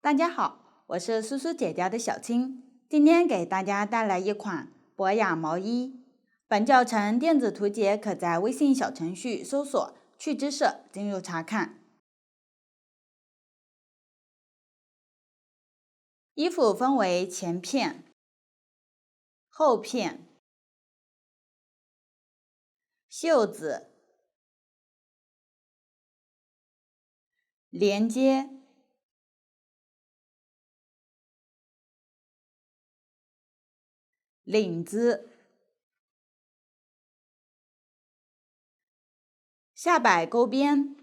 大家好，我是苏苏姐姐的小青，今天给大家带来一款博雅毛衣。本教程电子图解可在微信小程序搜索“趣之社”进入查看。衣服分为前片、后片、袖子、连接、领子、下摆钩边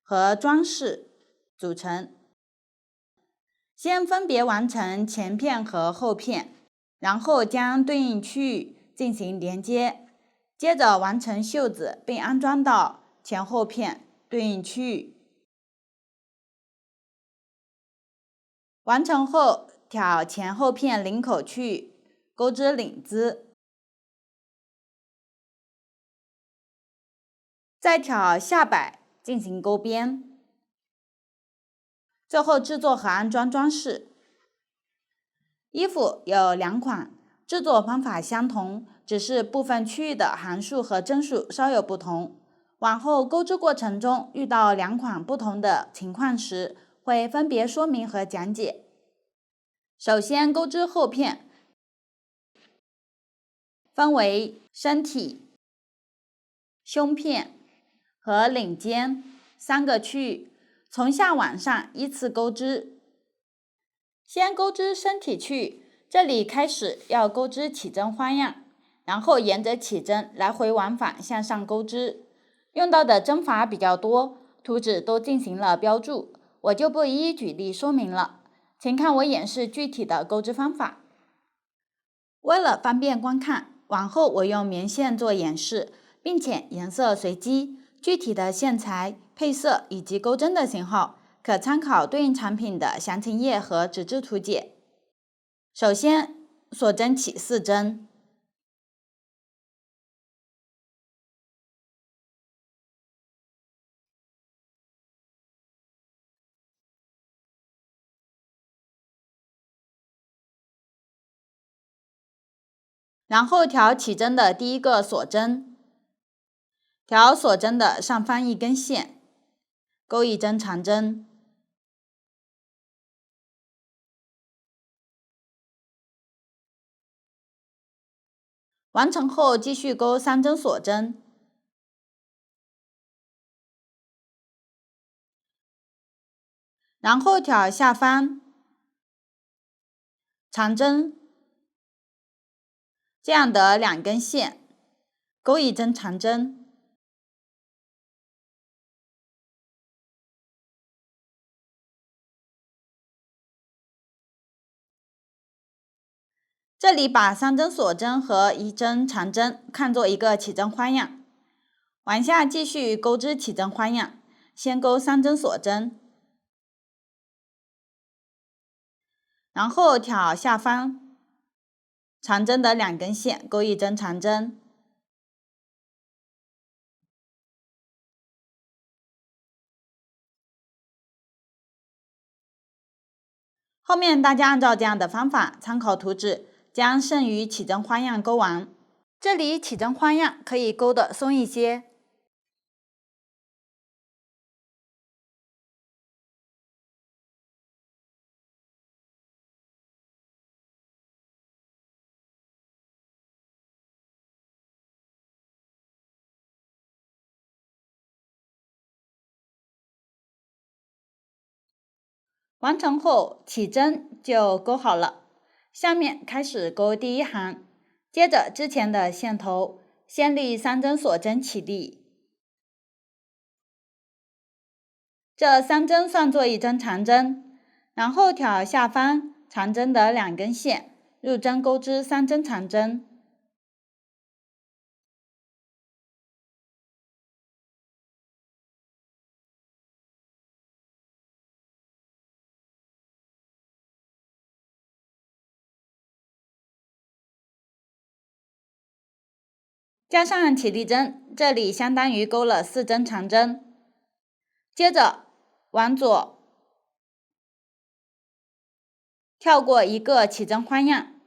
和装饰组成。先分别完成前片和后片，然后将对应区域进行连接，接着完成袖子并安装到前后片对应区域。完成后，挑前后片领口区域钩织领子，再挑下摆进行钩边，最后制作和安装装饰。衣服有两款，制作方法相同，只是部分区域的行数和针数稍有不同。往后钩织过程中遇到两款不同的情况时，会分别说明和讲解。首先，钩织后片分为身体、胸片和领肩三个区域，从下往上依次钩织。先钩织身体区域，这里开始要钩织起针花样，然后沿着起针来回往返向上钩织。用到的针法比较多，图纸都进行了标注，我就不一一举例说明了，请看我演示具体的钩织方法。为了方便观看，往后我用棉线做演示，并且颜色随机，具体的线材、配色以及钩针的型号可参考对应产品的详情页和纸质图解。首先，锁针起4针，然后调起针的第一个锁针，调锁针的上方一根线，钩一针长针。完成后继续钩3针锁针，然后挑下方长针，这样的2根线，钩一针长针。这里把3针锁针和1针长针看作一个起针花样，往下继续钩织起针花样，先钩3针锁针，然后挑下方长针的2根线，钩一针长针。后面大家按照这样的方法参考图纸，将剩余起针花样钩完。这里起针花样可以钩得松一些。完成后起针就钩好了，下面开始钩第一行，接着之前的线头，先立3针锁针起立，这3针算作1针长针，然后挑下方长针的2根线，入针钩织3针长针。加上起立针，这里相当于钩了4针长针。接着往左跳过一个起针花样，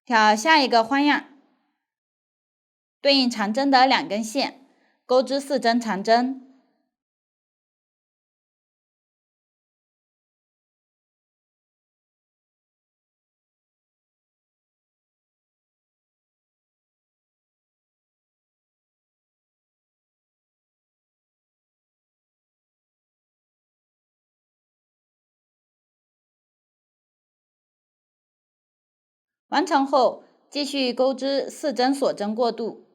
挑下一个花样，对应长针的2根线，钩织4针长针。完成后，继续钩织4针锁针过渡，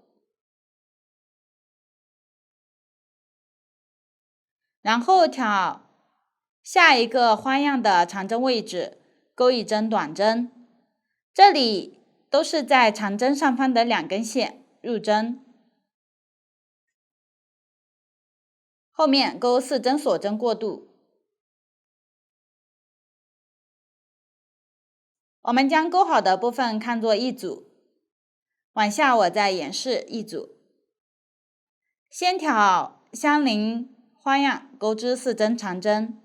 然后挑下一个花样的长针位置，钩1针短针，这里都是在长针上方的2根线入针，后面钩4针锁针过渡。我们将钩好的部分看作一组，往下我再演示一组。先挑相邻花样钩织4针长针，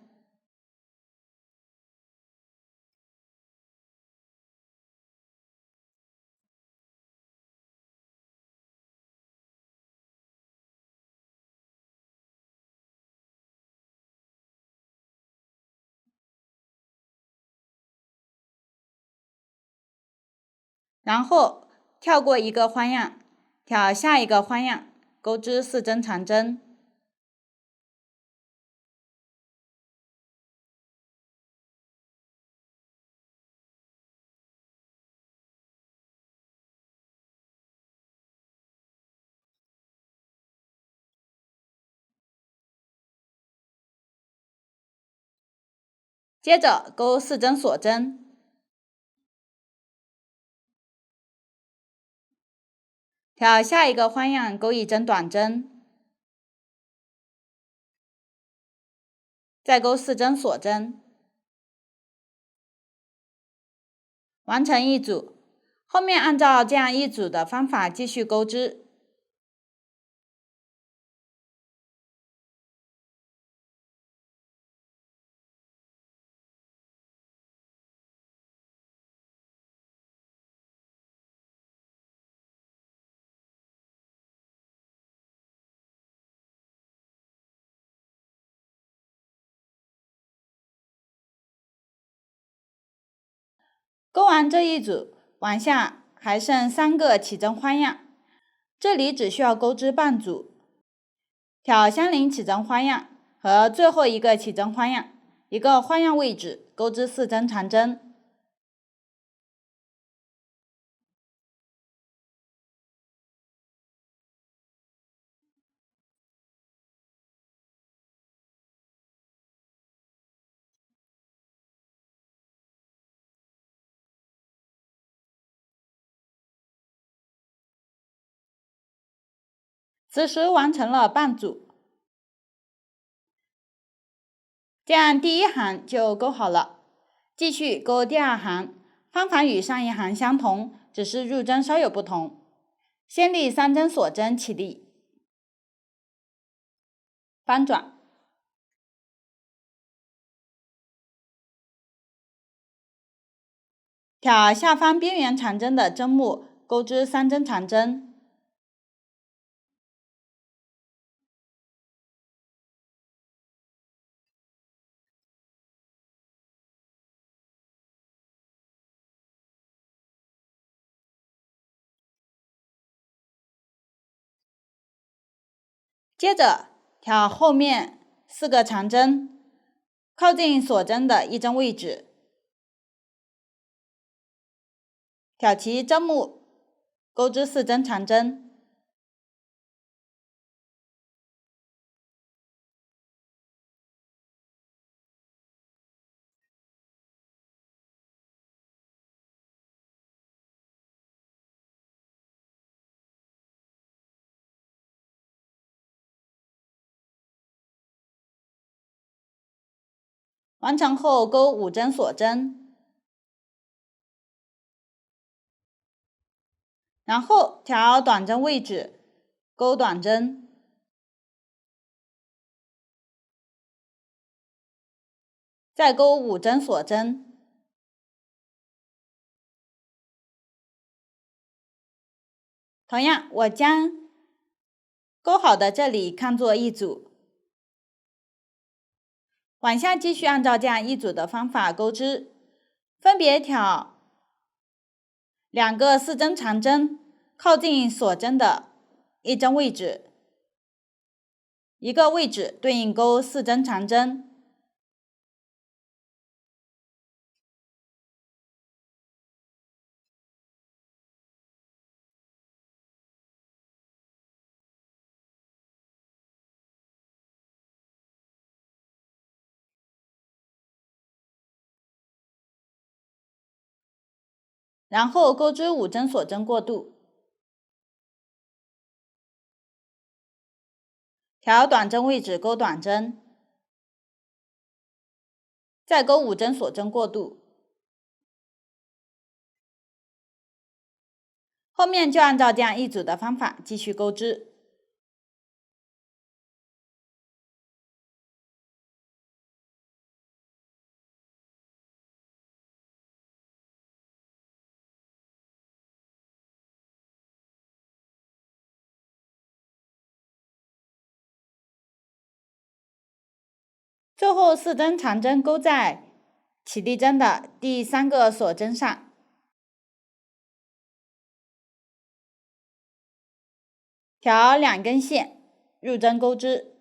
然后跳过一个花样，挑下一个花样钩织4针长针，接着钩4针锁针，挑下一个花样钩1针短针，再钩4针锁针，完成一组。后面按照这样一组的方法继续钩织。钩完这一组，往下还剩3个起针花样，这里只需要钩织半组，挑相邻起针花样和最后一个起针花样，一个花样位置钩织4针长针。此时完成了半组，这样第一行就钩好了。继续钩第2行，方法与上一行相同，只是入针稍有不同。先立3针锁针起立，翻转，挑下方边缘长针的针目钩织3针长针，接着挑后面4个长针，靠近锁针的1针位置，挑其针目钩织4针长针，完成后钩5针锁针，然后调短针位置，钩短针，再钩5针锁针，同样，我将钩好的这里看作一组，往下继续按照这样一组的方法钩织，分别挑2个4针长针，靠近锁针的1针位置，一个位置对应钩4针长针，然后钩织5针锁针过渡，调短针位置钩短针，再钩5针锁针过渡，后面就按照这样一组的方法继续钩织。最后4针长针钩在起立针的第3个锁针上，调2根线入针钩织，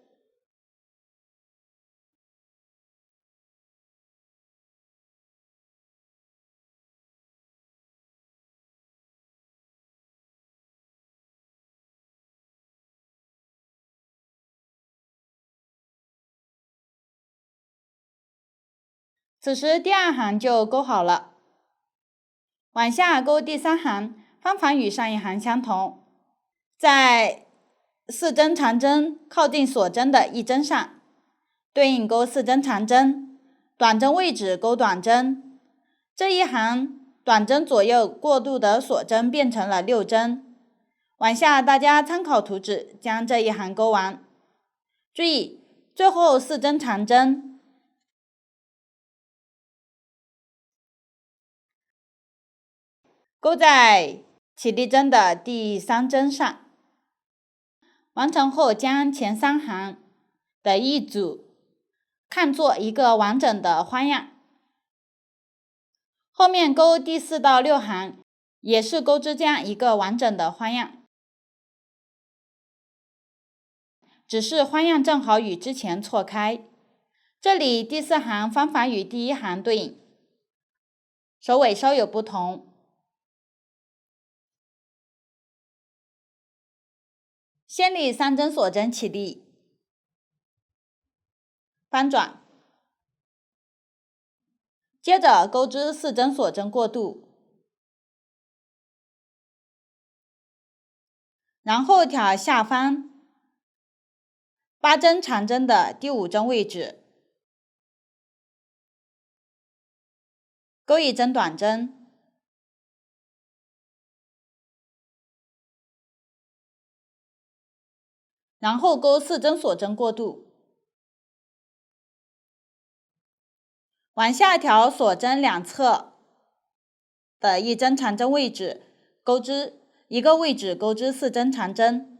此时第2行就钩好了。往下钩第3行，方法与上一行相同，在4针长针靠近锁针的1针上，对应钩4针长针，短针位置钩短针。这一行短针左右过渡的锁针变成了6针。往下大家参考图纸，将这一行钩完。注意，最后4针长针钩在起立针的第3针上。完成后，将前3行的一组看作一个完整的花样。后面钩第4到6行也是钩织这样一个完整的花样，只是花样正好与之前错开。这里第4行方法与第1行对应，首尾稍有不同。先立3针锁针起立，翻转，接着钩织4针锁针过渡，然后挑下方8针长针的第5针位置，钩1针短针，然后钩4针锁针过渡，往下调锁针两侧的1针长针位置，钩织一个位置钩织4针长针，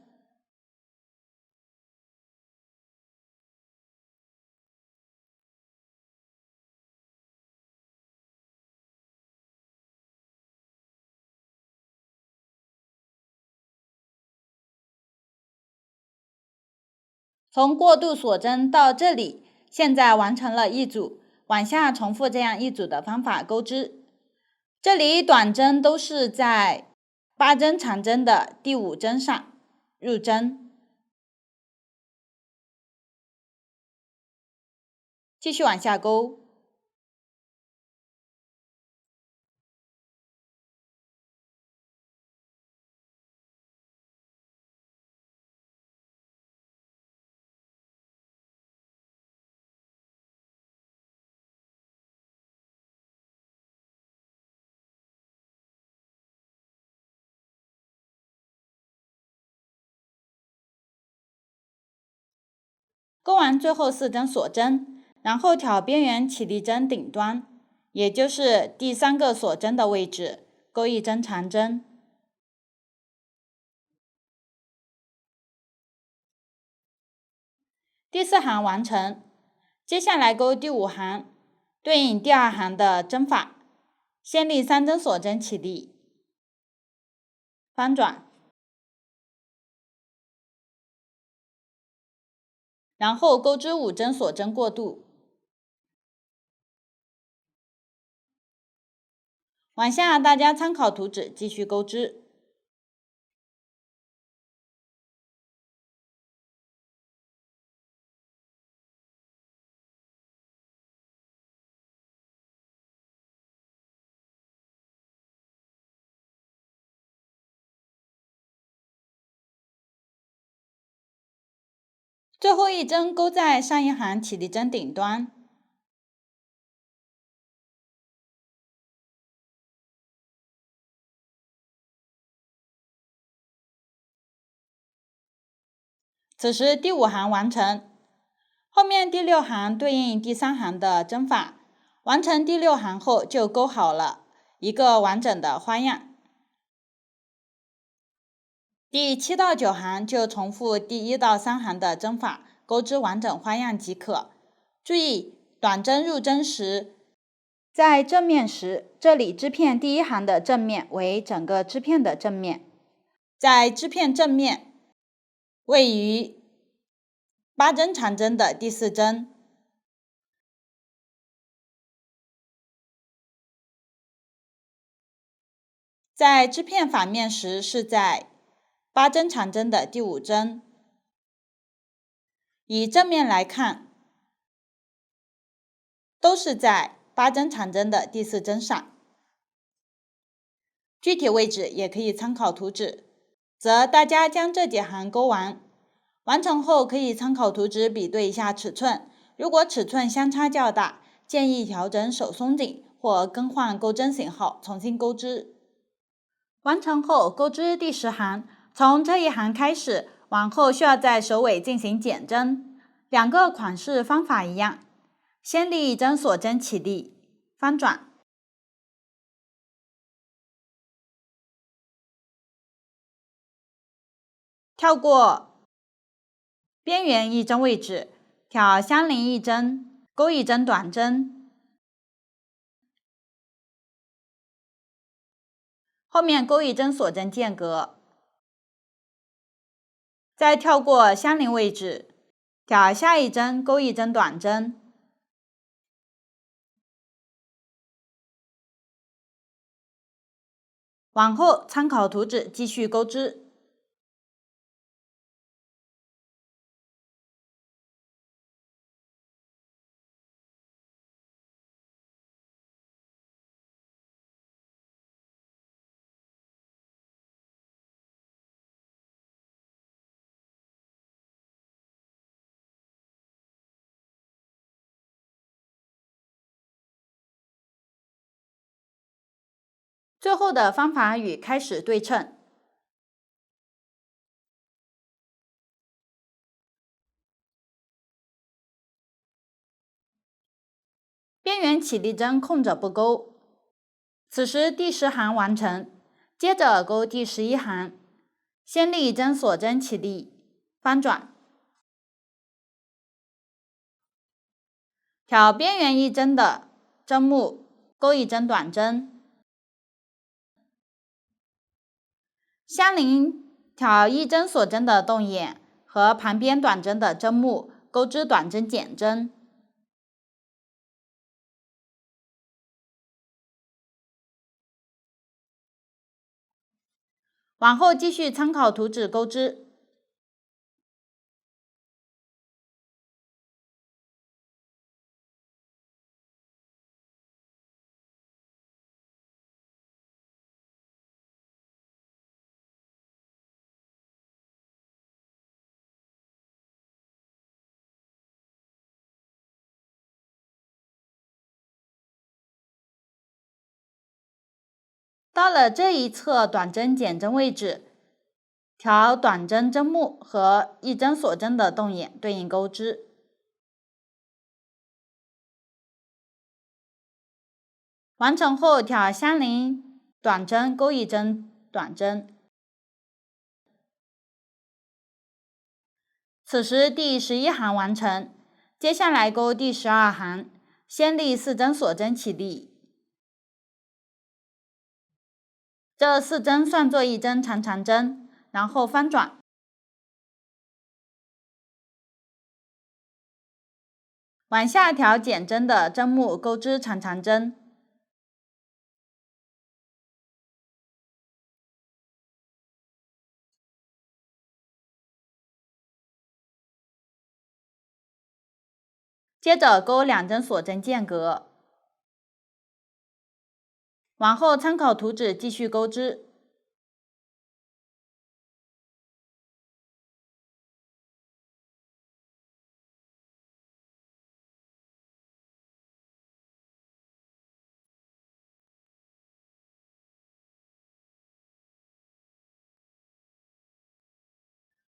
从过渡锁针到这里，现在完成了一组，往下重复这样一组的方法钩织。这里短针都是在8针长针的第5针上入针，继续往下钩。钩完最后4针锁针，然后挑边缘起立针顶端，也就是第3个锁针的位置，钩1针长针。第4行完成。接下来钩第5行，对应第2行的针法，先立3针锁针起立，翻转，然后钩织5针锁针过渡，往下大家参考图纸继续钩织。最后一针钩在上一行起立针顶端，此时第5行完成。后面第6行对应第3行的针法，完成第6行后就钩好了一个完整的花样。第7到9行就重复第1到3行的针法，钩织完整花样即可。注意，短针入针时，在正面时，这里织片第1行的正面为整个织片的正面，在织片正面位于8针长针的第4针。在织片反面时，是在8针长针的第5针。以正面来看，都是在8针长针的第4针上。具体位置也可以参考图纸，则大家将这几行钩完。完成后可以参考图纸比对一下尺寸，如果尺寸相差较大，建议调整手松紧或更换钩针型号，重新钩织。完成后钩织第10行，从这一行开始，往后需要在首尾进行减针。2个款式方法一样，先立1针锁针起立，翻转，跳过边缘1针位置，挑相邻1针，钩1针短针，后面钩1针锁针间隔，再跳过相邻位置，挑下1针，钩1针短针，往后参考图纸继续钩织。最后的方法与开始对称。边缘起立针空着不钩，此时第10行完成。接着钩第11行，先立1针锁针起立，翻转，挑边缘1针的针目，钩1针短针，相邻挑1针锁针的洞眼和旁边短针的针目，钩织短针减针。往后继续参考图纸钩织。到了这一侧短针减针位置，挑短针针目和1针锁针的洞眼对应钩织。完成后挑相邻短针钩1针短针，此时第11行完成，接下来勾第12行，先立4针锁针起立。这4针算作1针长长针，然后翻转，往下调减针的针目钩织长长针。接着钩2针锁针间隔，往后参考图纸继续钩织。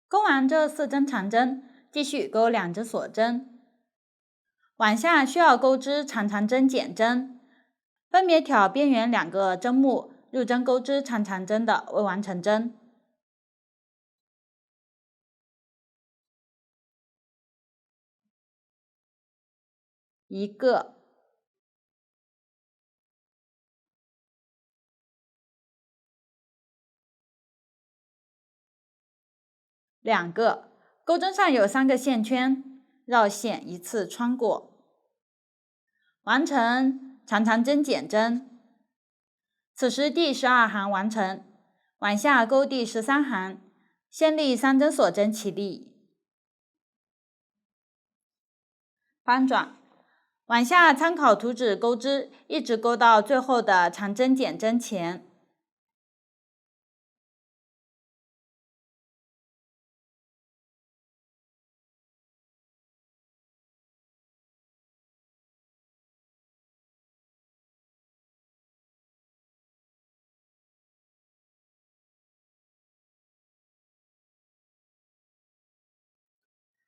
钩完这4针长针，继续钩2针锁针，往下需要钩织长长针减针，分别挑边缘2个针目入针钩织长长针的未完成针。1个、2个，钩针上有3个线圈，绕线一次穿过，完成长长针减针。此时第12行完成，往下钩第13行，先立3针锁针起立，翻转，往下参考图纸钩织，一直钩到最后的长针减针前。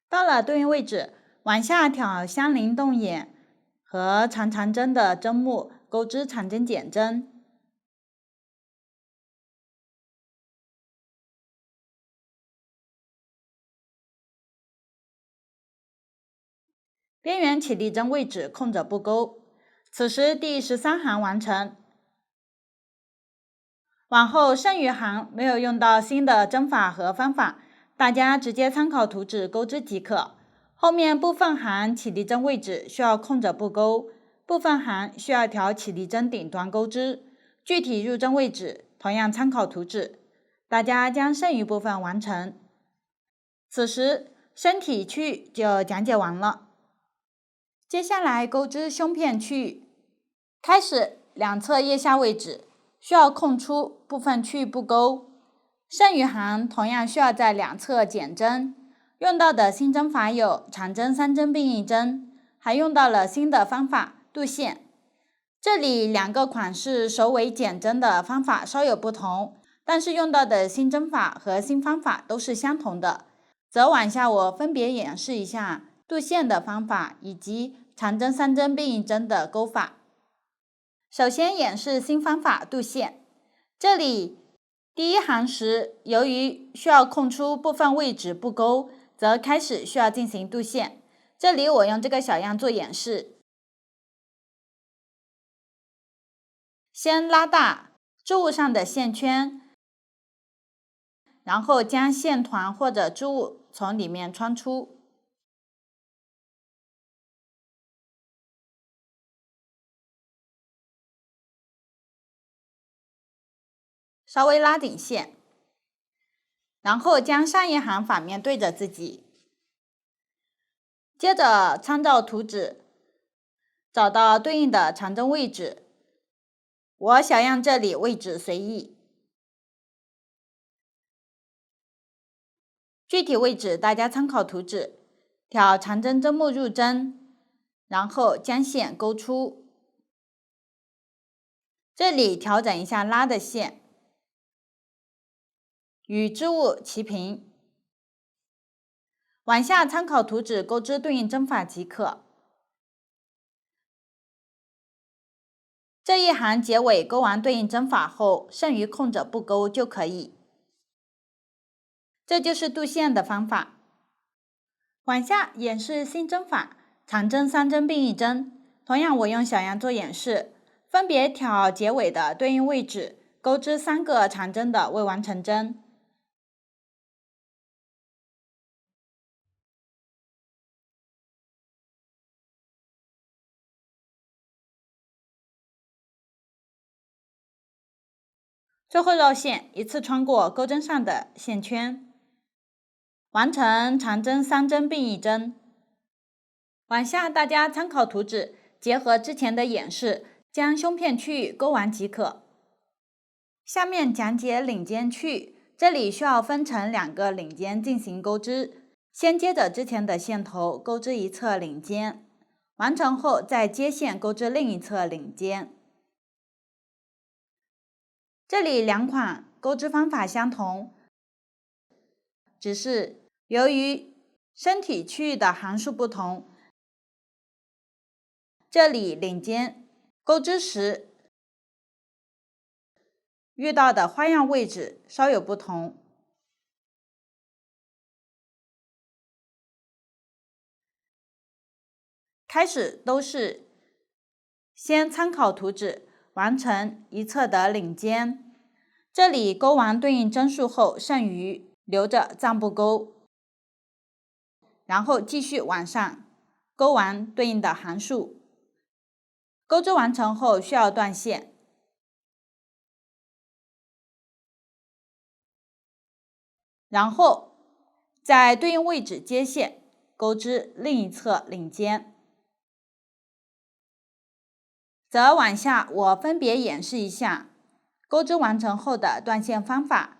到了对应位置，往下挑相邻洞眼和长长针的针目钩织长针减针。边缘起立针位置空着不钩。此时第13行完成，往后剩余行没有用到新的针法和方法，大家直接参考图纸钩织即可。后面部分行起立针位置需要空着不钩，部分行需要调起立针顶端钩织，具体入针位置同样参考图纸。大家将剩余部分完成。此时身体区域就讲解完了。接下来钩织胸片区域，开始两侧腋下位置需要空出部分区域不钩，剩余行同样需要在两侧减针。用到的新针法有长针3针并1针，还用到了新的方法渡线。这里2个款式首尾减针的方法稍有不同，但是用到的新针法和新方法都是相同的。则往下我分别演示一下渡线的方法以及长针3针并1针的钩法。首先演示新方法渡线，这里第1行时，由于需要空出部分位置不钩，则开始需要进行渡线。这里我用这个小样做演示。先拉大织物上的线圈，然后将线团或者织物从里面穿出。稍微拉紧线，然后将上一行反面对着自己，接着参照图纸找到对应的长针位置，我小样这里位置随意，具体位置大家参考图纸，挑长针针目入针，然后将线勾出，这里调整一下拉的线，与织物齐平，往下参考图纸钩织对应针法即可。这一行结尾钩完对应针法后，剩余空着不钩就可以。这就是渡线的方法。往下演示新针法，长针3针并1针。同样，我用小样做演示，分别挑结尾的对应位置，钩织3个长针的未完成针。最后绕线，一次穿过钩针上的线圈，完成长针3针并1针。往下大家参考图纸，结合之前的演示，将胸片区域钩完即可。下面讲解领尖区域，这里需要分成2个领尖进行钩织。先接着之前的线头钩织一侧领尖，完成后再接线钩织另一侧领尖。这里2款钩织方法相同，只是由于身体区域的行数不同，这里领尖钩织时遇到的花样位置稍有不同。开始都是先参考图纸完成一侧的领尖，这里钩完对应针数后，剩余留着暂不钩，然后继续往上钩完对应的行数。钩织完成后需要断线，然后在对应位置接线钩织另一侧领尖。则往下我分别演示一下钩织完成后的断线方法，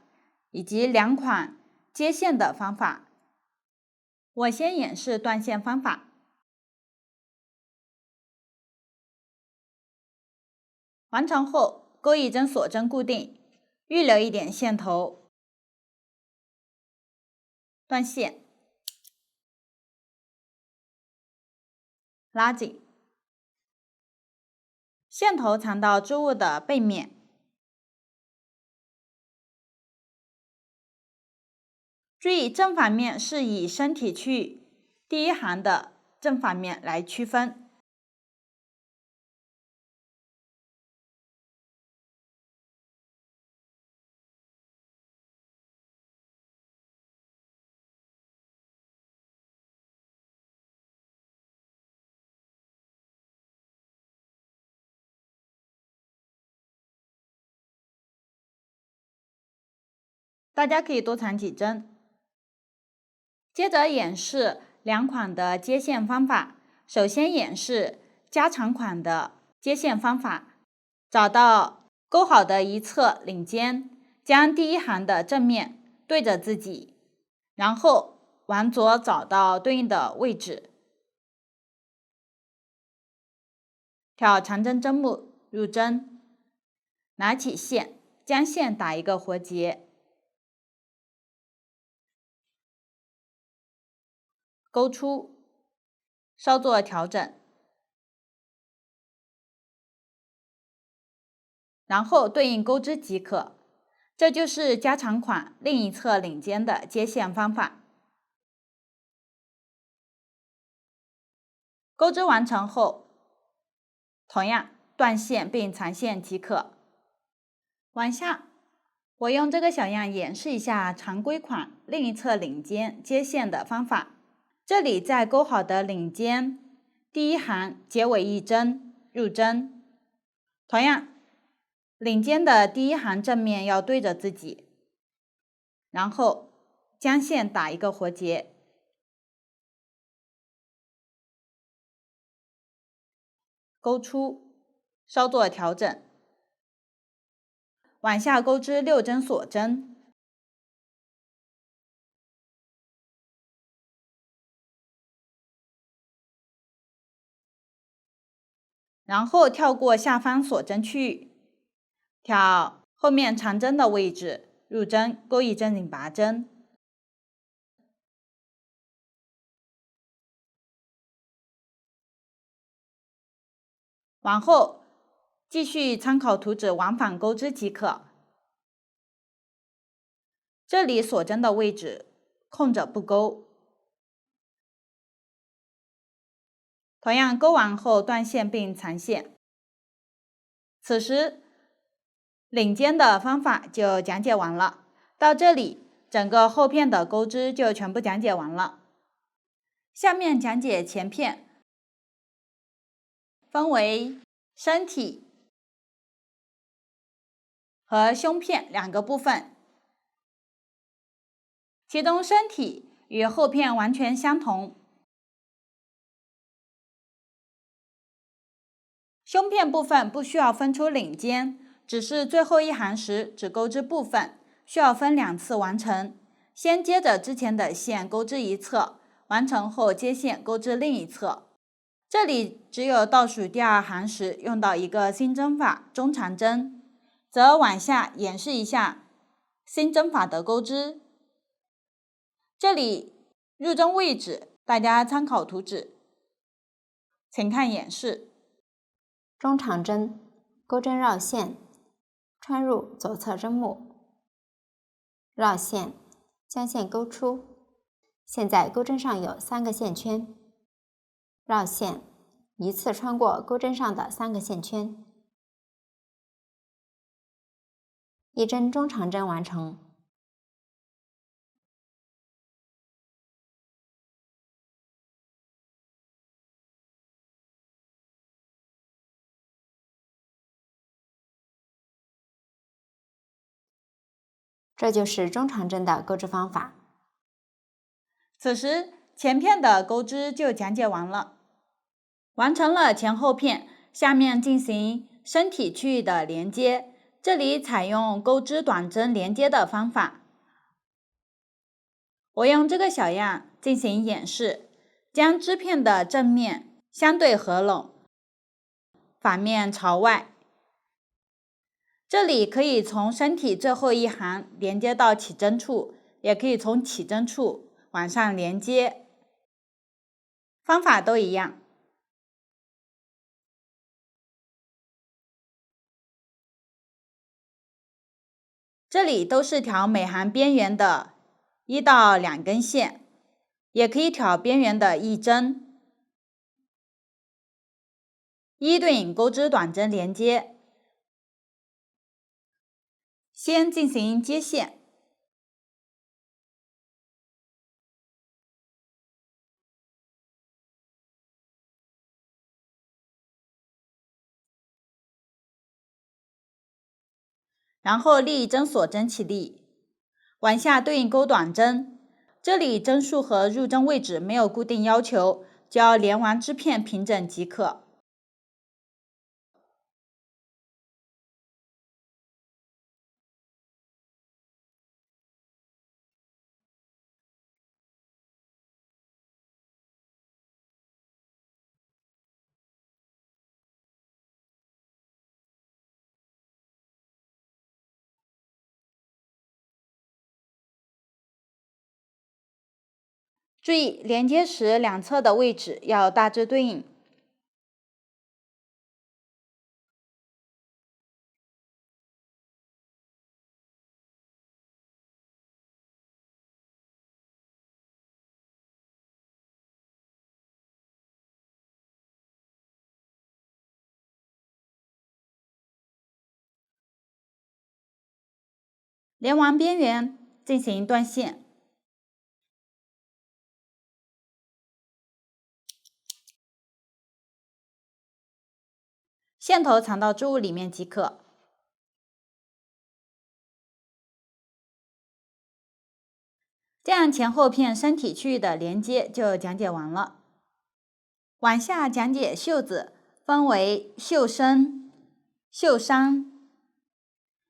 以及2款接线的方法。我先演示断线方法。完成后，钩一针锁针固定，预留一点线头，断线，拉紧，线头藏到织物的背面。注意正反面是以身体区域第1行的正反面来区分。大家可以多藏几针。接着演示2款的接线方法。首先演示加长款的接线方法，找到钩好的一侧领尖，将第1行的正面对着自己，然后往左找到对应的位置，挑长针针目入针，拿起线，将线打一个活结，钩出，稍作调整，然后对应钩织即可。这就是加长款另一侧领尖的接线方法。钩织完成后，同样断线并藏线即可。往下，我用这个小样演示一下常规款另一侧领尖接线的方法。这里在钩好的领尖第1行结尾1针入针，同样领尖的第1行正面要对着自己，然后将线打一个活结，钩出，稍作调整，往下钩织6针锁针。然后跳过下方锁针区域，挑后面长针的位置入针，钩一针拧拔针，往后继续参考图纸往返钩织即可。这里锁针的位置空着不钩，同样钩完后断线并缠线。此时领肩的方法就讲解完了。到这里，整个后片的钩织就全部讲解完了。下面讲解前片，分为身体和胸片两个部分，其中身体与后片完全相同。胸片部分不需要分出领肩，只是最后一行时只钩织部分，需要分2次完成。先接着之前的线钩织一侧，完成后接线钩织另一侧。这里只有倒数第2行时用到一个新针法中长针，则往下演示一下新针法的钩织。这里入针位置大家参考图纸，请看演示。中长针，钩针绕线，穿入左侧针目，绕线，将线钩出。现在钩针上有3个线圈，绕线，一次穿过钩针上的3个线圈，一针中长针完成。这就是中长针的钩织方法。此时前片的钩织就讲解完了，完成了前后片，下面进行身体区域的连接。这里采用钩织短针连接的方法，我用这个小样进行演示，将织片的正面相对合拢，反面朝外。这里可以从身体最后一行连接到起针处，也可以从起针处往上连接，方法都一样。这里都是挑每行边缘的1到2根线，也可以挑边缘的1针，一对应钩织短针连接。先进行接线，然后立针锁针起立，往下对应钩短针。这里针数和入针位置没有固定要求，只要连完织片平整即可。注意连接时两侧的位置要大致对应。连完边缘进行断线。线头藏到织物里面即可。这样前后片身体区域的连接就讲解完了。往下讲解袖子，分为袖身、袖梢、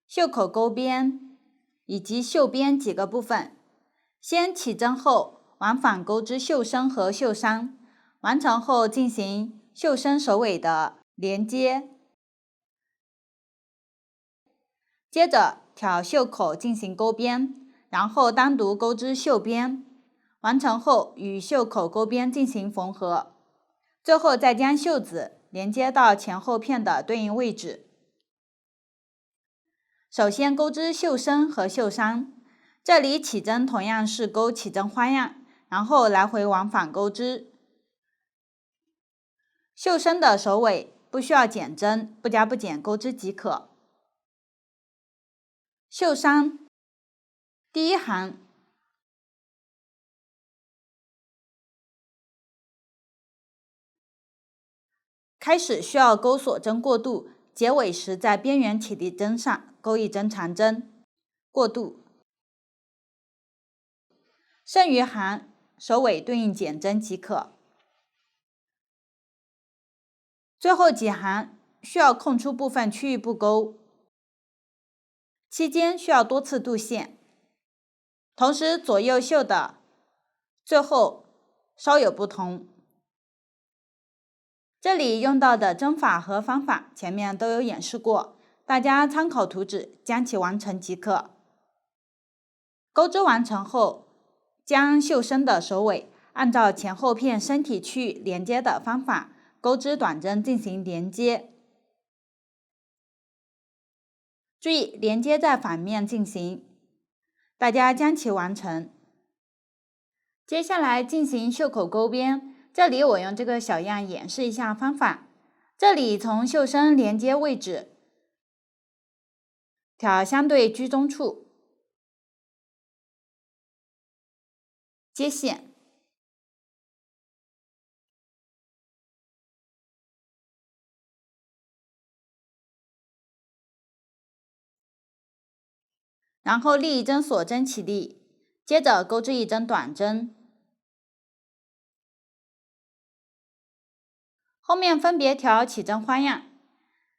袖口钩边以及袖边几个部分。先起针后往返钩织袖身和袖梢，完成后进行袖身首尾的连接。接着挑袖口进行钩边，然后单独钩织袖边，完成后与袖口钩边进行缝合，最后再将袖子连接到前后片的对应位置。首先钩织袖身和袖梢，这里起针同样是钩起针花样，然后来回往返钩织。袖身的首尾不需要剪针，不加不减钩织即可。袖衫第一行开始需要钩锁针过渡，结尾时在边缘起立针上钩一针长针，过渡。剩余行首尾对应减针即可。最后几行需要空出部分区域不钩，期间需要多次渡线。同时左右袖的最后稍有不同。这里用到的针法和方法前面都有演示过，大家参考图纸将其完成即可。钩织完成后，将袖身的首尾按照前后片身体区域连接的方法钩织短针进行连接。注意连接在反面进行，大家将其完成。接下来进行袖口钩边，这里我用这个小样演示一下方法。这里从袖身连接位置挑相对居中处，接线，然后立一针锁针起立，接着钩织一针短针，后面分别调起针花样，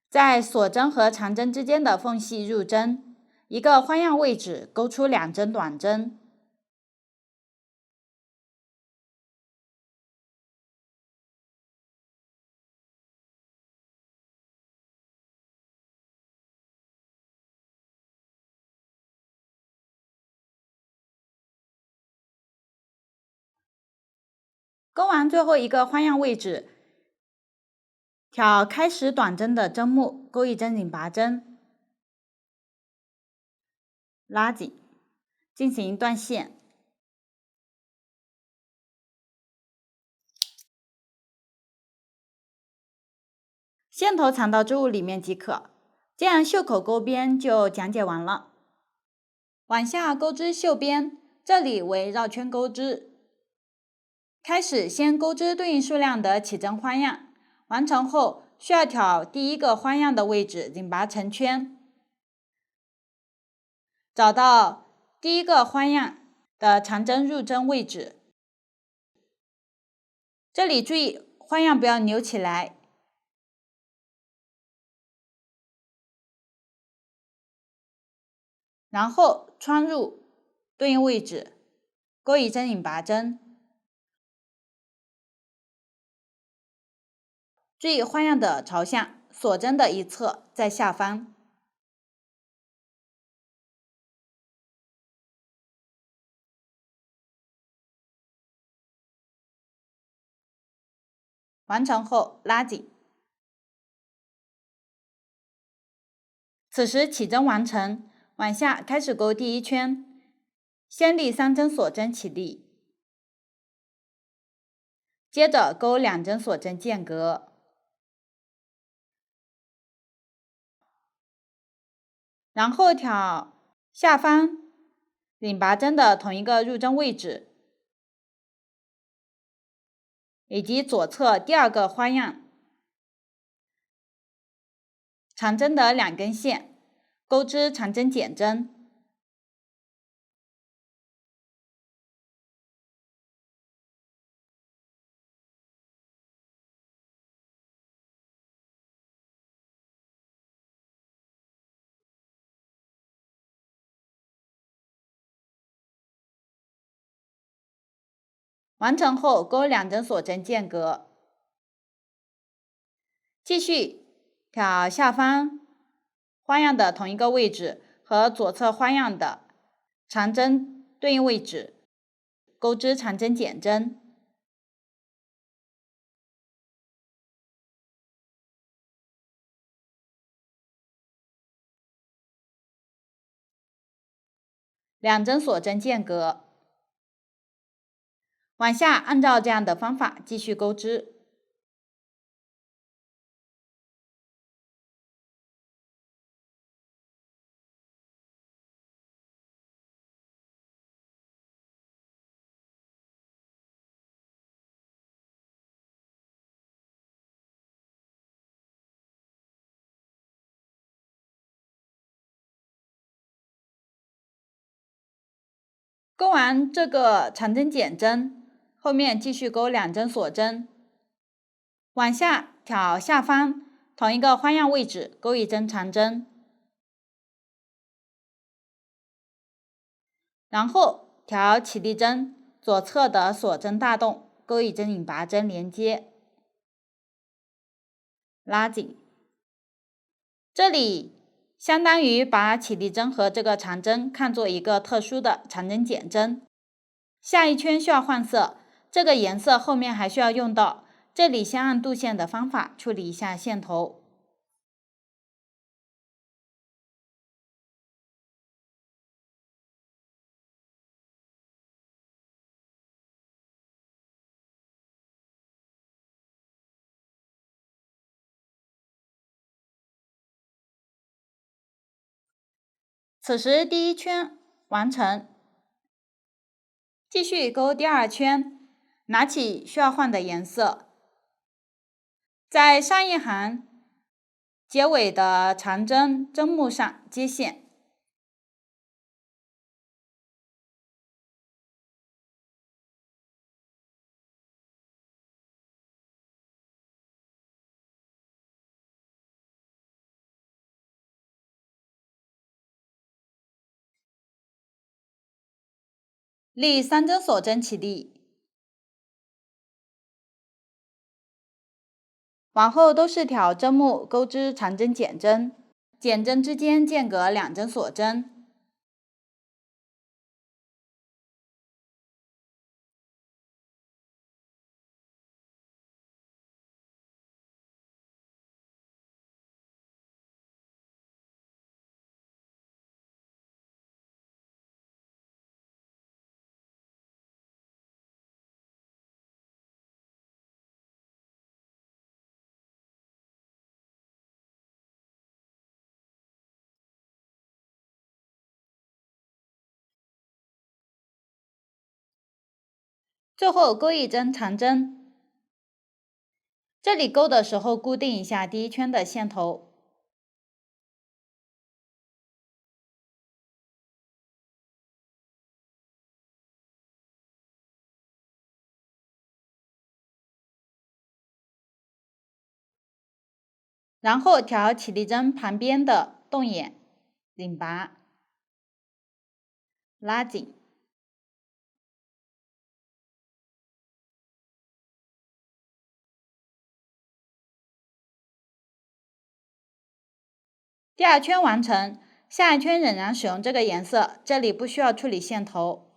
在锁针和长针之间的缝隙入针，一个花样位置钩出2针短针。钩完最后一个花样位置，挑开始短针的针目，钩一针拧拔针，拉紧，进行断线。线头藏到织物里面即可。这样袖口钩边就讲解完了。往下钩织袖边，这里为绕圈钩织。开始先钩织对应数量的起针花样，完成后需要挑第一个花样的位置拧拔成圈，找到第一个花样的长针入针位置。这里注意花样不要扭起来，然后穿入对应位置，钩一针拧拔针。注意花样的朝向，锁针的一侧在下方。完成后拉紧。此时起针完成，往下开始钩第一圈，先立3针锁针起立，接着钩2针锁针间隔，然后挑下方拧拔针的同一个入针位置，以及左侧第2个花样长针的2根线，钩织长针减针。完成后钩2针锁针间隔，继续挑下方花样的同一个位置和左侧花样的长针对应位置，钩织长针减针。2针锁针间隔，往下按照这样的方法继续钩织。钩完这个长针减针，后面继续钩2针锁针，往下挑下方同一个花样位置钩1针长针，然后挑起立针左侧的锁针大洞钩1针引拔针连接，拉紧。这里相当于把起立针和这个长针看作一个特殊的长针减针。下一圈需要换色，这个颜色后面还需要用到，这里先按度线的方法处理一下线头。此时第1圈完成，继续钩第2圈，拿起需要换的颜色，在上一行结尾的长针针目上接线，立3针锁针起立，往后都是挑针目钩织长针减针，减针之间间隔2针锁针。最后钩1针长针，这里钩的时候固定一下第1圈的线头，然后挑起立针旁边的洞眼引拔，拉紧。第2圈完成，下一圈仍然使用这个颜色，这里不需要处理线头。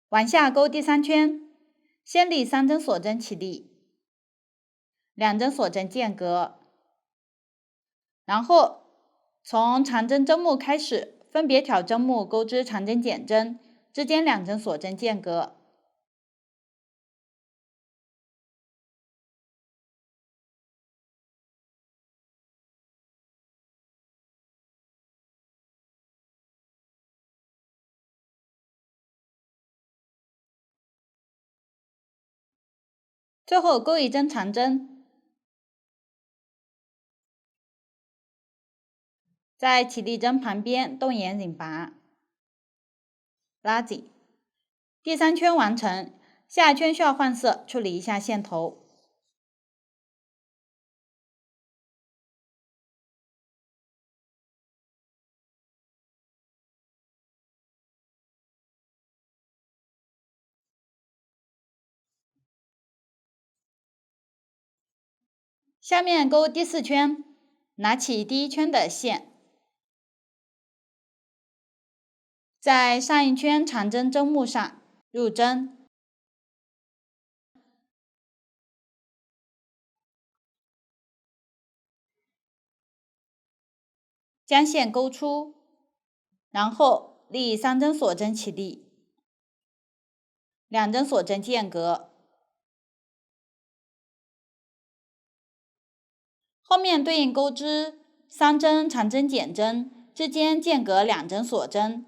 往下钩第3圈，先立3针锁针起立，2针锁针间隔，然后从长针针目开始，分别挑针目钩织长针减针，之间2针锁针间隔。最后钩1针长针，在起立针旁边洞眼引拔，拉紧。第3圈完成，下一圈需要换色，处理一下线头。下面钩第4圈，拿起第1圈的线，在上一圈长针针目上入针，将线钩出，然后立3针锁针起立，2针锁针间隔，后面对应钩织3针长针减针，之间间隔2针锁针。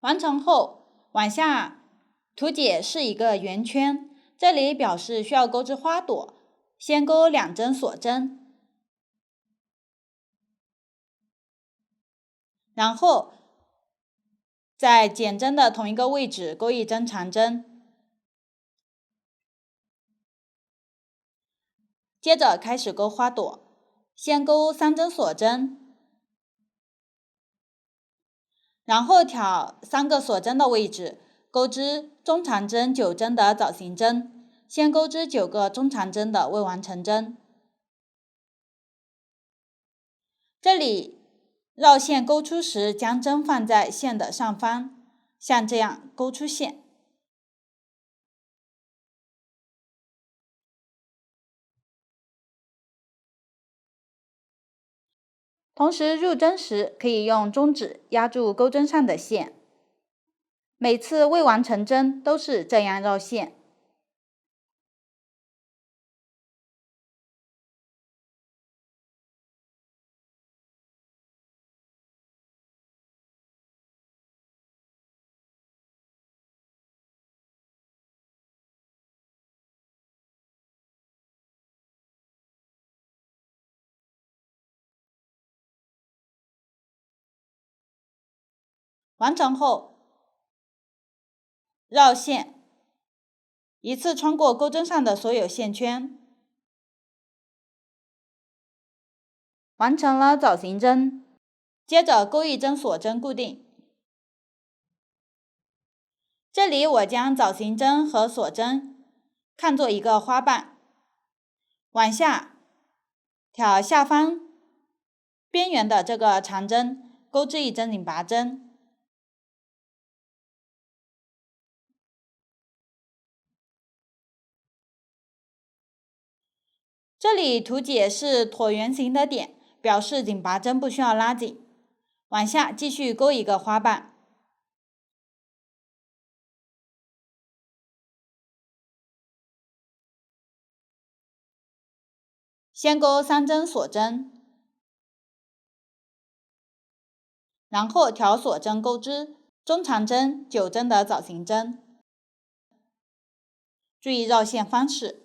完成后，往下图解是一个圆圈，这里表示需要钩织花朵，先钩2针锁针，然后在减针的同一个位置钩1针长针，接着开始钩花朵，先钩3针锁针，然后挑3个锁针的位置钩织中长针9针的枣形针，先钩织9个中长针的未完成针。这里绕线钩出时，将针放在线的上方，像这样钩出线。同时入针时，可以用中指压住钩针上的线。每次未完成针都是这样绕线。完成后，绕线，一次穿过钩针上的所有线圈，完成了枣形针。接着钩1针锁针固定。这里我将枣形针和锁针看作一个花瓣，往下挑下方边缘的这个长针，钩织1针拧拔针。这里图解是椭圆形的点，表示拧拔针不需要拉紧。往下继续钩一个花瓣，先钩3针锁针，然后挑锁针钩织中长针9针的枣形针。注意绕线方式。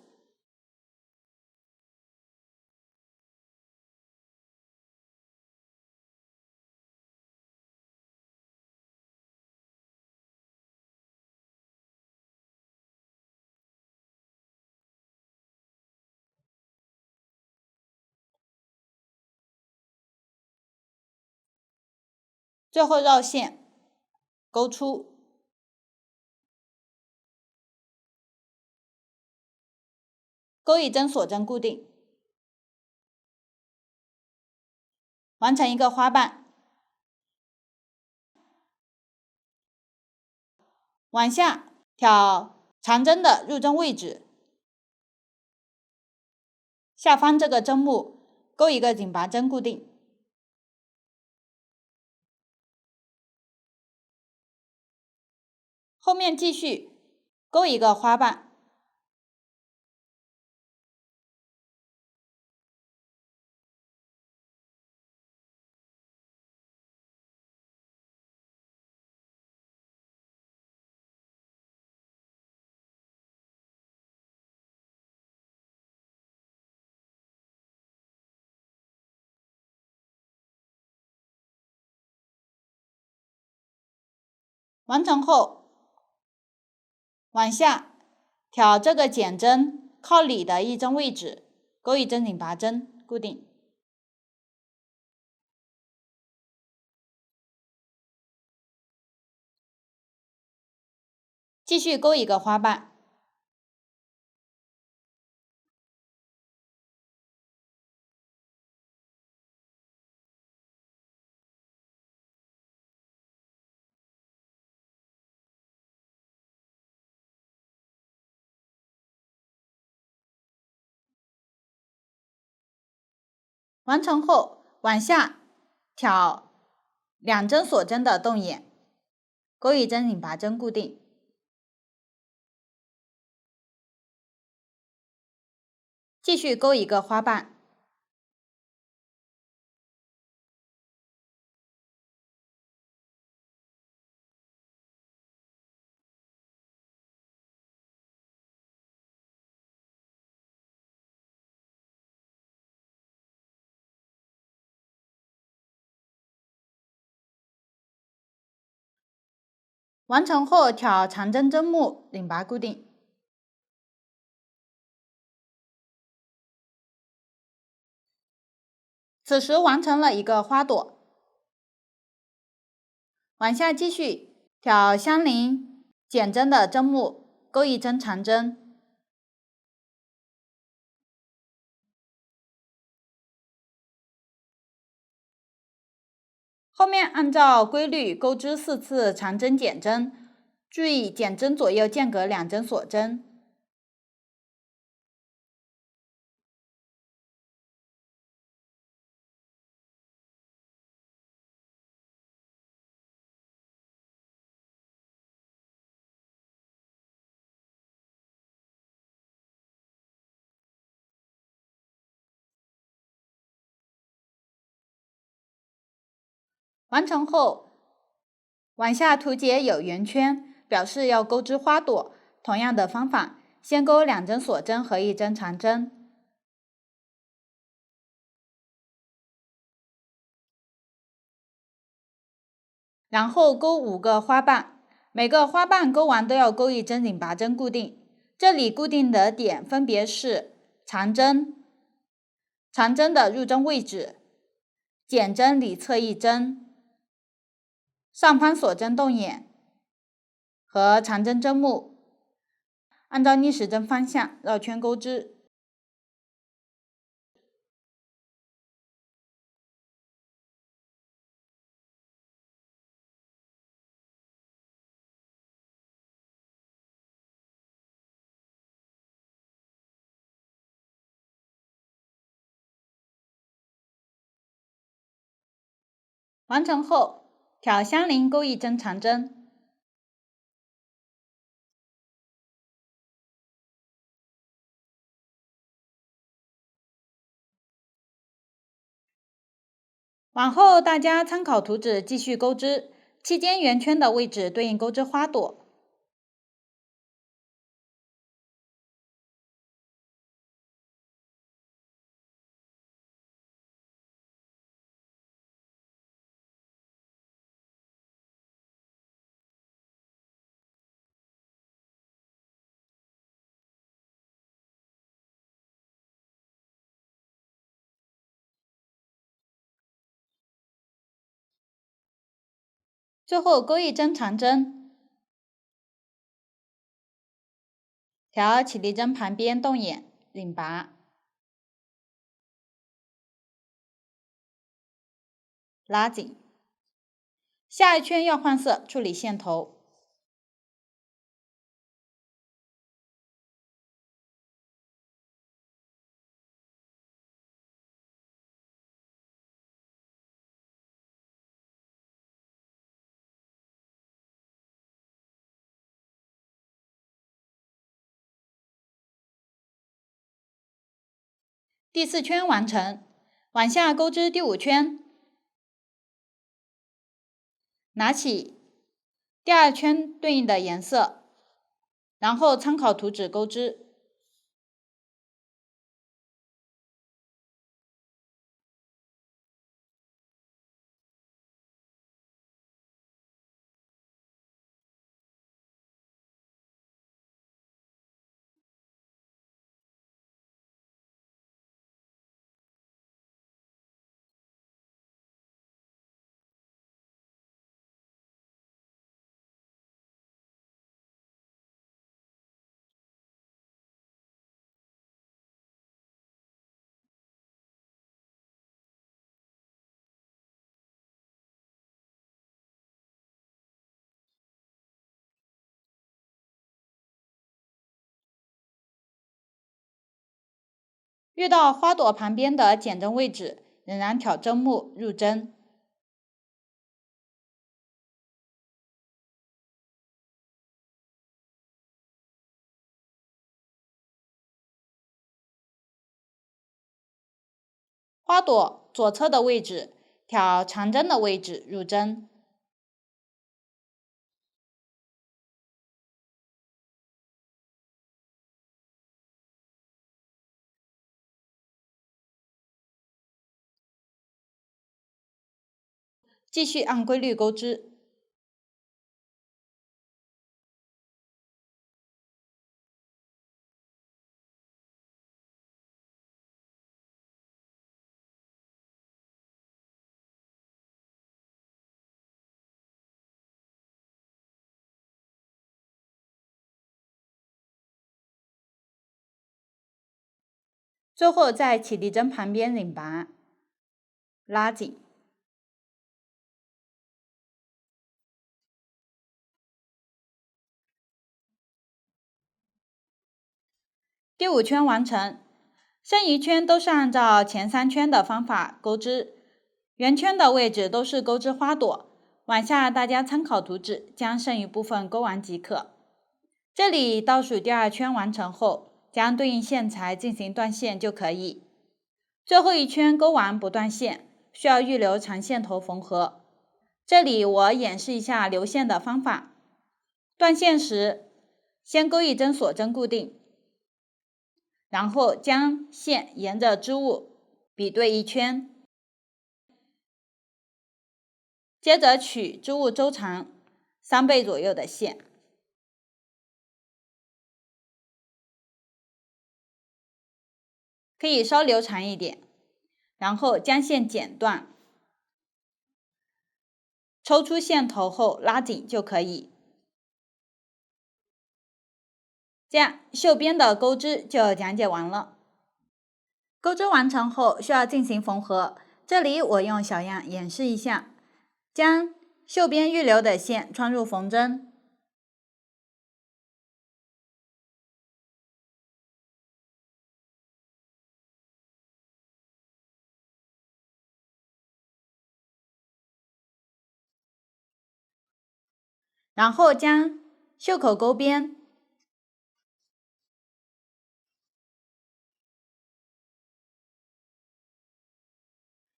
最后绕线，钩出，钩1针锁针固定，完成一个花瓣。往下挑长针的入针位置，下方这个针目钩一个拧拔针固定。后面继续钩一个花瓣，完成后，往下挑这个减针靠里的1针位置，钩1针拧拔针固定。继续钩一个花瓣，完成后往下挑2针锁针的洞眼，钩1针拧拔针固定。继续钩一个花瓣，完成后挑长针针目，领拔固定。此时完成了一个花朵，往下继续挑相邻减针的针目，钩一针长针。后面按照规律钩织4次长针减针，注意减针左右间隔2针锁针。完成后，往下图解有圆圈，表示要钩织花朵。同样的方法，先钩2针锁针和1针长针，然后钩5个花瓣，每个花瓣钩完都要钩1针领拔针固定。这里固定的点分别是长针的入针位置，减针里侧1针，上方锁针动眼和长针针目，按照逆时针方向绕圈钩织。完成后，挑相邻钩1针长针，往后大家参考图纸继续钩织，期间圆圈的位置对应钩织花朵。最后钩1针长针，调起立针旁边动眼，领拔，拉紧。下一圈要换色，处理线头。第4圈完成，往下钩织第5圈，拿起第2圈对应的颜色，然后参考图纸钩织。遇到花朵旁边的减针位置，仍然挑针目入针。花朵左侧的位置，挑长针的位置入针。继续按规律钩织。最后在起立针旁边领拔，拉紧。第5圈完成，剩余圈都是按照前3圈的方法钩织，圆圈的位置都是钩织花朵，往下大家参考图纸，将剩余部分钩完即可。这里倒数第2圈完成后，将对应线材进行断线就可以。最后1圈钩完不断线，需要预留长线头缝合。这里我演示一下留线的方法。断线时，先钩1针锁针固定，然后将线沿着织物比对1圈，接着取织物周长3倍左右的线，可以稍留长一点，然后将线剪断，抽出线头后拉紧就可以。这样袖边的钩织就讲解完了。钩织完成后需要进行缝合，这里我用小样演示一下，将袖边预留的线穿入缝针，然后将袖口钩边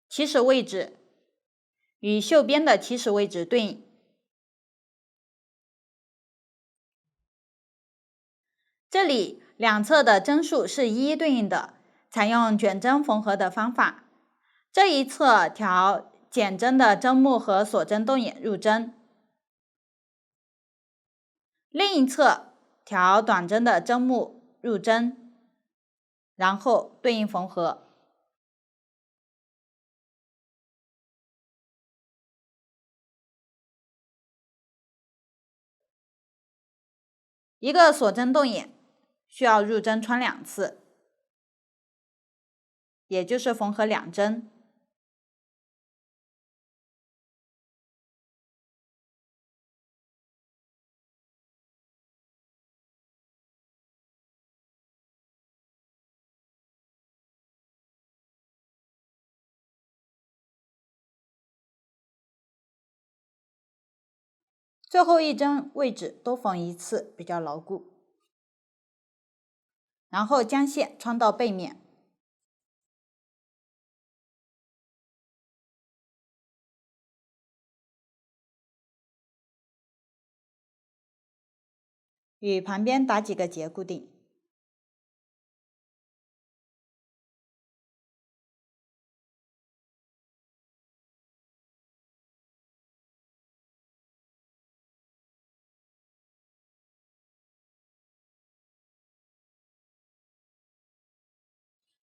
起始位置与袖边的起始位置对应。这里两侧的针数是一一对应的，采用卷针缝合的方法。这一侧调剪针的针目和锁针洞眼入针，另一侧调短针的针目入针，然后对应缝合。一个锁针洞眼需要入针穿2次，也就是缝合2针。最后1针位置都缝1次，比较牢固。然后将线穿到背面，与旁边打几个结固定。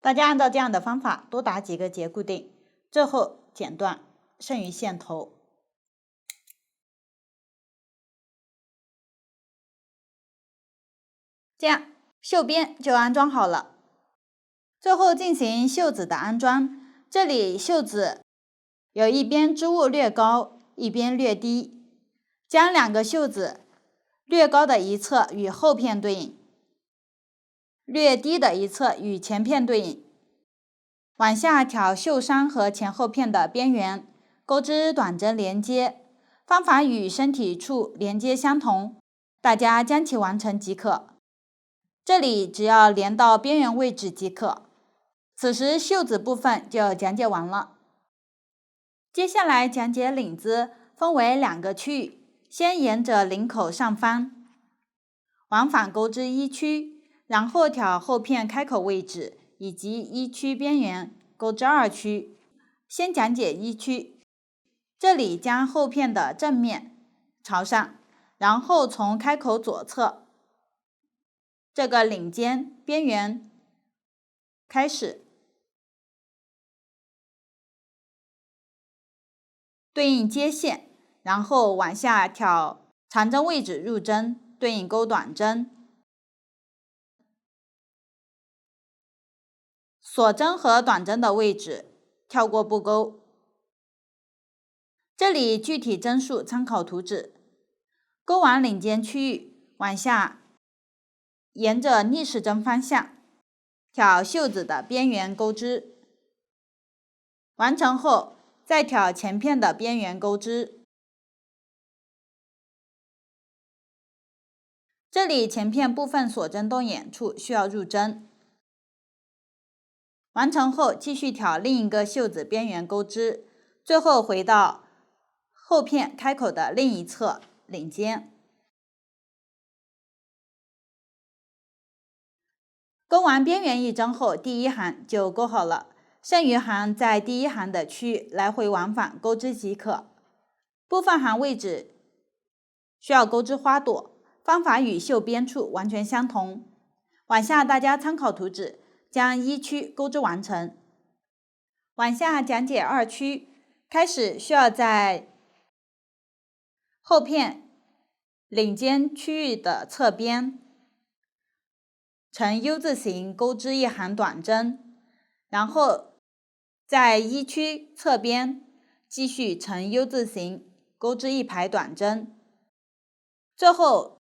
大家按照这样的方法多打几个结固定，最后剪断剩余线头。这样袖边就安装好了。最后进行袖子的安装，这里袖子有一边织物略高，一边略低，将2个袖子略高的一侧与后片对应，略低的一侧与前片对应。往下挑袖梢和前后片的边缘，钩织短针连接，方法与身体处连接相同，大家将其完成即可。这里只要连到边缘位置即可。此时袖子部分就讲解完了。接下来讲解领子，分为2个区域，先沿着领口上方往返钩织1区，然后挑后片开口位置以及1区边缘钩织2区。先讲解1区，这里将后片的正面朝上，然后从开口左侧这个领尖边缘开始，对应接线，然后往下挑长针位置入针，对应钩短针。锁针和短针的位置，跳过布钩。这里具体针数参考图纸。钩完领尖区域，往下沿着逆时针方向挑袖子的边缘钩织。完成后，再挑前片的边缘钩织。这里前片部分锁针动眼处需要入针。完成后，继续挑另一个袖子边缘钩织，最后回到后片开口的另一侧领尖。钩完边缘一针后，第一行就钩好了，剩余行在第一行的区域来回往返钩织即可。部分行位置需要钩织花朵，方法与袖边处完全相同。往下大家参考图纸，将一区钩织完成。往下讲解二区，开始需要在后片领尖区域的侧边呈 U 字形钩织一行短针，然后在一区侧边继续呈 U 字形钩织一排短针，最后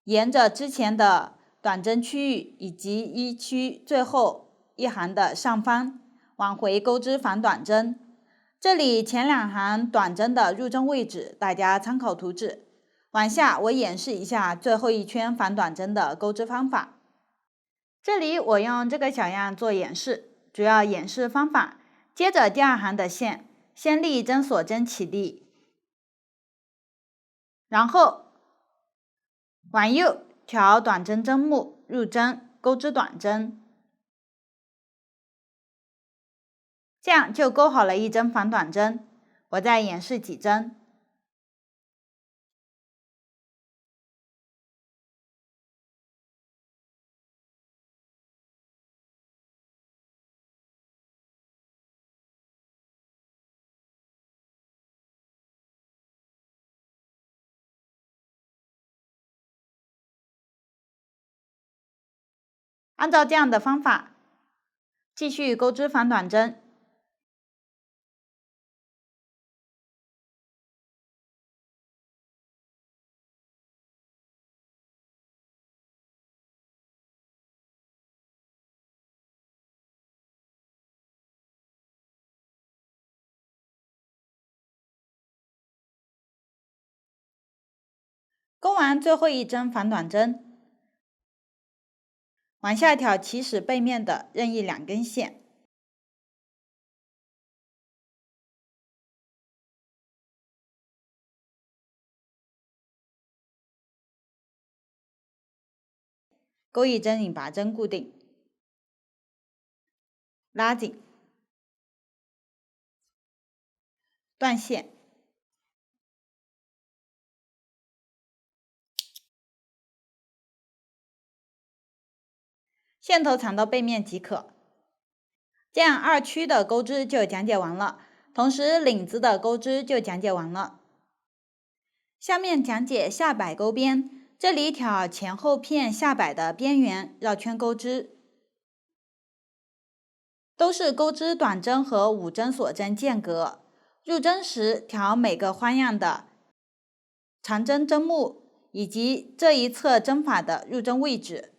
沿着之前的短针区域以及一区最后一行的上方往回钩织反短针。这里前两行短针的入针位置大家参考图纸。往下我演示一下最后一圈反短针的钩织方法。这里我用这个小样做演示，主要演示方法。接着第二行的线，先立一针锁针起立，然后往右调短针针目入针钩织短针，这样就钩好了一针反短针。我再演示几针。按照这样的方法继续钩织反短针。钩完最后一针反短针，往下挑起始背面的任意2根线，钩一针引拔针固定，拉紧，断线，线头藏到背面即可。这样二区的钩织就讲解完了，同时领子的钩织就讲解完了。下面讲解下摆钩边，这里挑前后片下摆的边缘绕圈钩织，都是钩织短针和5针锁针间隔。入针时调每个花样的长针针目以及这一侧针法的入针位置，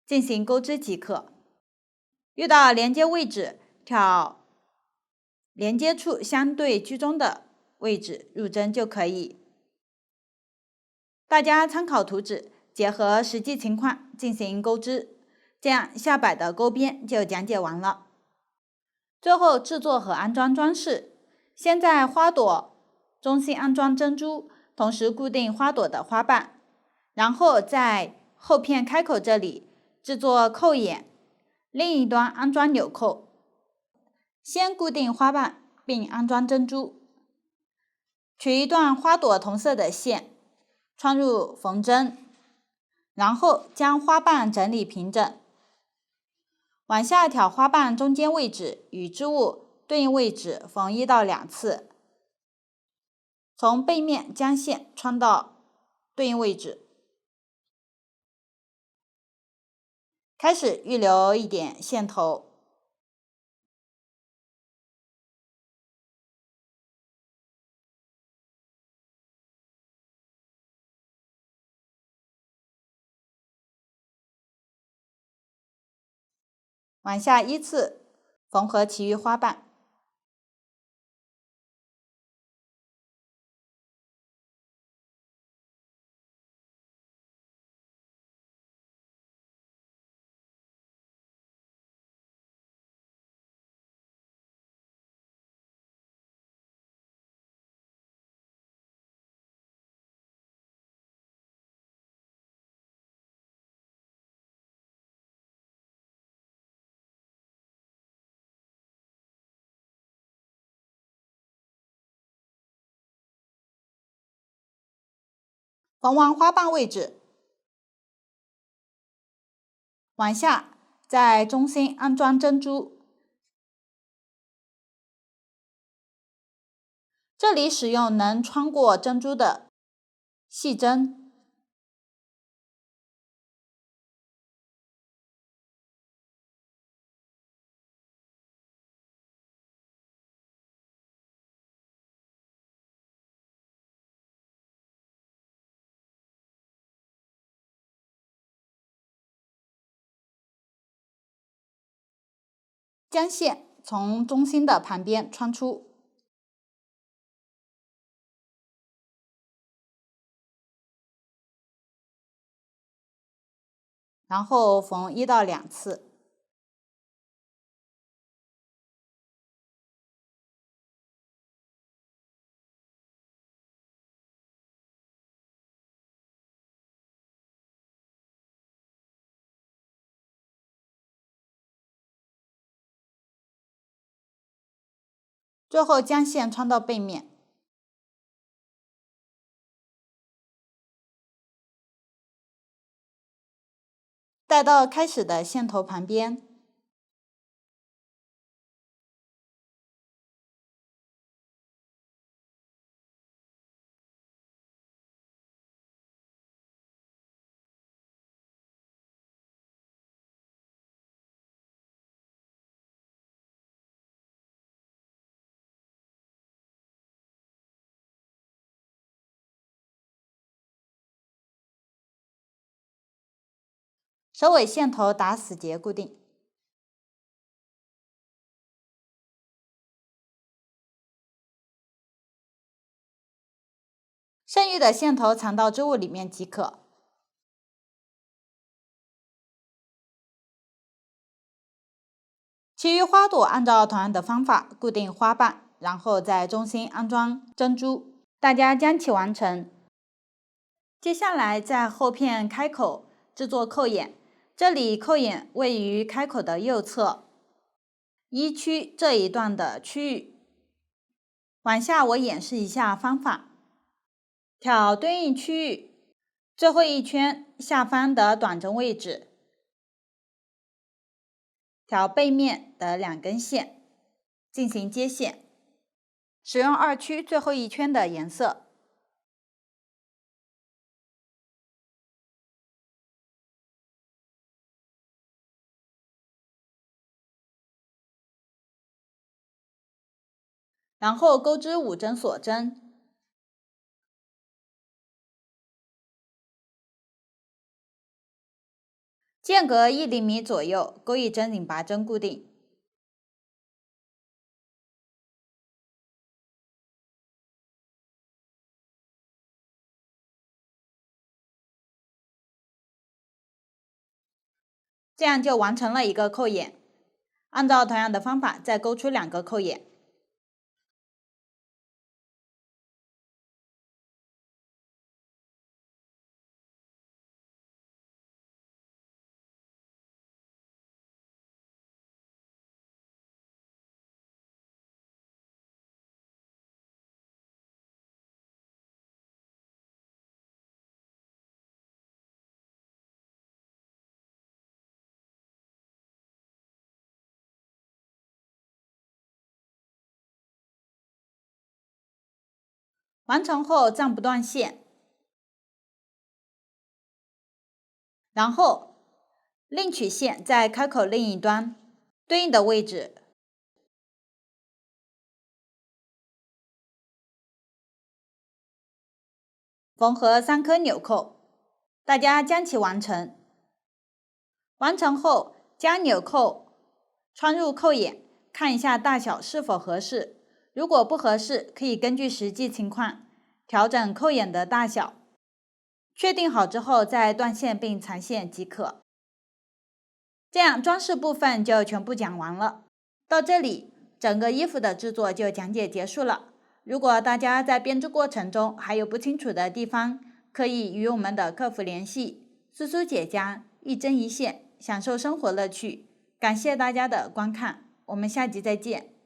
进行钩织即可。遇到连接位置，挑连接处相对居中的位置入针就可以。大家参考图纸，结合实际情况进行钩织，这样下摆的钩边就讲解完了。最后制作和安装装饰，先在花朵中心安装珍珠，同时固定花朵的花瓣，然后在后片开口这里制作扣眼，另一端安装纽扣。先固定花瓣并安装珍珠，取一段花朵同色的线穿入缝针，然后将花瓣整理平整，往下挑花瓣中间位置与织物对应位置缝1到2次，从背面将线穿到对应位置。开始预留一点线头。往下依次缝合其余花瓣。缝完花瓣位置，往下在中心安装珍珠。这里使用能穿过珍珠的细针。将线从中心的旁边穿出，然后缝1到2次。最后将线穿到背面。带到开始的线头旁边，首尾线头打死结固定。剩余的线头藏到织物里面即可。其余花朵按照同样的方法固定花瓣，然后在中心安装珍珠。大家将其完成。接下来在后片开口制作扣眼，这里扣眼位于开口的右侧，1区这一段的区域。往下我演示一下方法，挑对应区域最后一圈下方的短针位置，挑背面的2根线进行接线，使用2区最后一圈的颜色。然后钩织5针锁针，间隔1厘米左右钩1针引拔针固定。这样就完成了一个扣眼。按照同样的方法再钩出2个扣眼。完成后暂不断线，然后另取线在开口另一端，对应的位置。缝合3颗纽扣，大家将其完成。完成后，将纽扣穿入扣眼，看一下大小是否合适。如果不合适，可以根据实际情况调整扣眼的大小。确定好之后，再断线并裁线即可。这样装饰部分就全部讲完了。到这里，整个衣服的制作就讲解结束了。如果大家在编织过程中还有不清楚的地方，可以与我们的客服联系。苏苏姐家一针一线，享受生活乐趣。感谢大家的观看，我们下集再见。